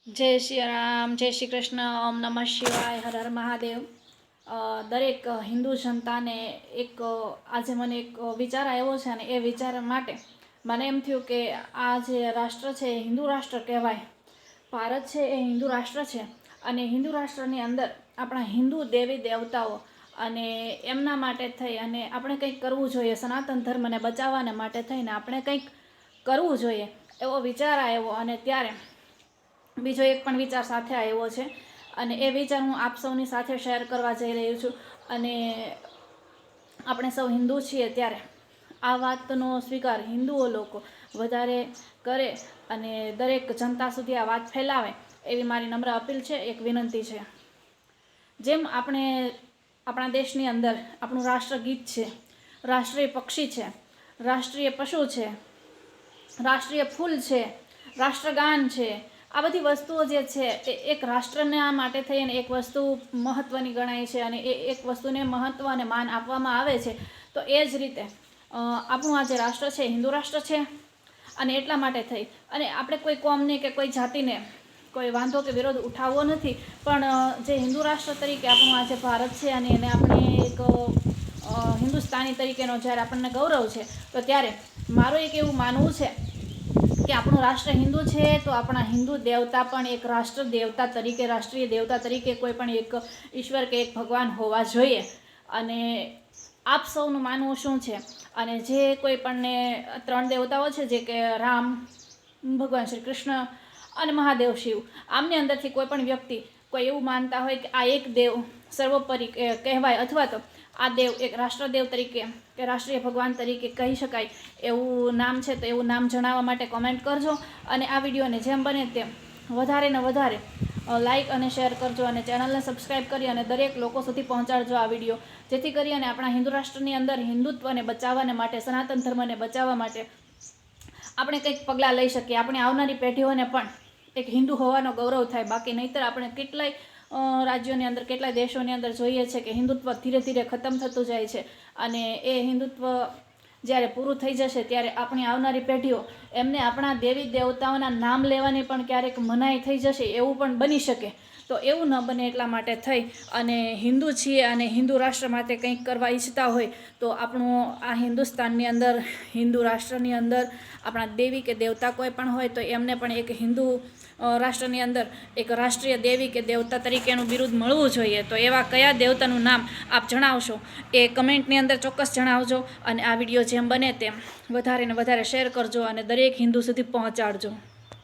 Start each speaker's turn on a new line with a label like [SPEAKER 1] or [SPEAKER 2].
[SPEAKER 1] जय श्री राम, जय श्री कृष्ण, ओम नमः शिवाय, हर हर महादेव। दरेक हिंदू जनता ने एक आज મને એક વિચાર આવ્યો છે અને એ વિચાર માટે મને એમ થયું કે આ જે રાષ્ટ્ર છે એ હિન્દુ રાષ્ટ્ર કહેવાય. ભારત છે એ હિન્દુ રાષ્ટ્ર છે અને હિન્દુ રાષ્ટ્રની અંદર આપણા હિન્દુ દેવી દેવતાઓ અને એમના માટે થઈ અને આપણે કંઈક કરવું જોઈએ. સનાતન ધર્મને બચાવવાને માટે થઈને આપણે કંઈક કરવું જોઈએ એવો વિચાર આવ્યો અને ત્યારે બીજો એક પણ વિચાર સાથે આવ્યો છે અને એ વિચાર હું આપ સૌની સાથે શેર કરવા જઈ રહી છું. અને આપણે સૌ હિન્દુ છીએ ત્યારે આ વાતનો સ્વીકાર હિન્દુઓ લોકો વધારે કરે અને દરેક જનતા સુધી આ વાત ફેલાવે એવી મારી નમ્ર અપીલ છે, એક વિનંતી છે. જેમ આપણે આપણા દેશની અંદર આપણું રાષ્ટ્રગીત છે, રાષ્ટ્રીય પક્ષી છે, રાષ્ટ્રીય પશુ છે, રાષ્ટ્રીય ફૂલ છે, રાષ્ટ્રગાન છે, આ બધી વસ્તુઓ જે છે એ એક રાષ્ટ્રના માટે થઈને એક વસ્તુ મહત્ત્વની ગણાય છે અને એ એક વસ્તુને મહત્ત્વ અને માન આપવામાં આવે છે. તો એ જ રીતે આપણું આ જે રાષ્ટ્ર છે હિન્દુ રાષ્ટ્ર છે અને એટલા માટે થઈ અને આપણે કોઈ કોમને કે કોઈ જાતિને કોઈ વાંધો કે વિરોધ ઉઠાવવો નથી, પણ જે હિન્દુ રાષ્ટ્ર તરીકે આપણું આ જે ભારત છે અને એને આપણે એક હિન્દુસ્તાની તરીકેનો જ્યારે આપણને ગૌરવ છે, તો ત્યારે મારું એક એવું માનવું છે કે આપણું રાષ્ટ્ર હિન્દુ છે તો આપણા હિન્દુ દેવતા પણ એક રાષ્ટ્ર દેવતા તરીકે, રાષ્ટ્રીય દેવતા તરીકે કોઈ પણ એક ઈશ્વર કે એક ભગવાન હોવા જોઈએ. અને આપ સૌનું માનવું શું છે? અને જે કોઈ પણને 3 દેવતાઓ છે, જે કે રામ, ભગવાન શ્રી કૃષ્ણ અને મહાદેવ શિવ, આમની અંદરથી કોઈ પણ વ્યક્તિ કોઈ એવું માનતા હોય કે આ એક દેવ સર્વોપરી કહેવાય અથવા તો આ દેવ એક રાષ્ટ્રદેવ તરીકે કે રાષ્ટ્રીય ભગવાન તરીકે કહી શકાય એવું નામ છે, તો એવું નામ જણાવવા માટે કોમેન્ટ કરજો. અને આ વિડીયોને જેમ બને તેમ વધારે ને વધારે લાઇક અને શેર કરજો અને ચેનલને સબસ્ક્રાઈબ કરી અને દરેક લોકો સુધી પહોંચાડજો આ વિડીયો, જેથી કરી અને આપણા હિન્દુ રાષ્ટ્રની અંદર હિન્દુત્વને બચાવવાને માટે, સનાતન ધર્મને બચાવવા માટે આપણે કંઈક પગલાં લઈ શકીએ. આપણે આવનારી પેઢીઓને પણ એક હિન્દુ હોવાનો ગૌરવ થાય. બાકી નહીંતર આપણે કેટલાય રાજ્યોની અંદર, કેટલાય દેશોની અંદર જોઈએ છે કે હિન્દુત્વ ધીરે ધીરે ખતમ થતું જાય છે અને એ હિન્દુત્વ જ્યારે પૂરું થઈ જશે ત્યારે આપણી આવનારી પેઢીઓ એમને આપણા દેવી દેવતાઓના નામ લેવાની પણ ક્યારેક મનાઈ થઈ જશે, એવું પણ બની શકે. તો એવું ન બને એટલા માટે થઈ અને હિન્દુ છીએ અને હિન્દુ રાષ્ટ્ર માટે કંઈક કરવા ઈચ્છતા હોય તો આપણું આ હિન્દુસ્તાનની અંદર, હિન્દુ રાષ્ટ્રની અંદર આપણા દેવી કે દેવતા કોઈ પણ હોય તો એમને પણ એક હિન્દુ રાષ્ટ્રની અંદર એક રાષ્ટ્રીય દેવી કે દેવતા તરીકેનું બિરુદ મળવું જોઈએ. તો એવા કયા દેવતાનું નામ આપ જણાવશો એ કમેન્ટની અંદર ચોક્કસ જણાવજો અને આ વિડીયો જેમ બને તેમ વધારે ને વધારે શેર કરજો અને દરેક હિન્દુ સુધી પહોંચાડજો.